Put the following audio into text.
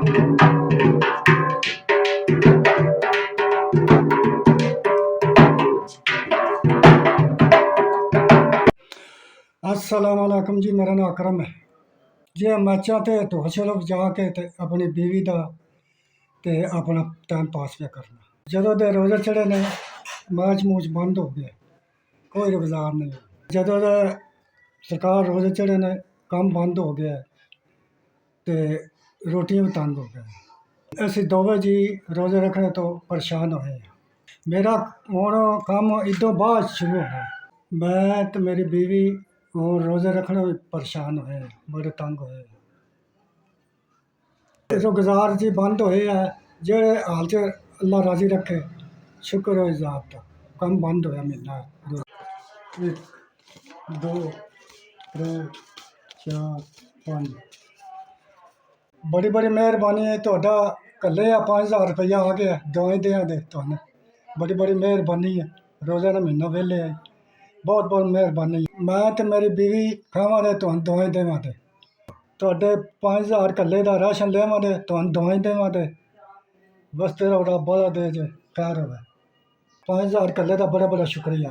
अस्सलाम वालेकुम जी। मेरा नाम अकरम है। जे मैं चाहते तो चलो जाके ते अपनी बीवी का ते अपना टाइम पास पे करना। जदों दे रोजे चढ़े ने मैच मूच बंद हो गए, कोई रोजगार नहीं। जदों दे सरकार रोजे चढ़े ने काम बंद हो गया ते रोटियां भी तंग हो गए। असी दोवें जी रोजे रखने तो परेशान होए हैं। मेरा हुण काम इदों बाद शुरू होना। मैं तो मेरी बीवी और रोजे रखने भी परेशान होए हैं, बड़े तंग होए हैं। रोजगार जी बंद होए है, जेह्ड़े हाल च अल्लाह राजी रखे, शुक्र हो जाब दा। कम बंद होया महीना एक दो त्रै चार पाँच। बड़ी बड़ी मेहरबानी है तुहाडा। कल्ले 5,000 रुपया आ गया दवाई देआं दे तुहानू। बड़ी बड़ी मेहरबानी है। रोज़े का महीना वेले है, बहुत बहुत मेहरबानी। मैं तो मेरी बीवी खावां दे तुहानू दवाई देवां दे। तुहाडे 5,000 कल्ले दा राशन लेवां दे तुहानू दवाई देवां दे। बस तेरा रब दा दे जे खैर होवे। 5,000 कल्ले दा बड़ा बड़ा शुक्रिया।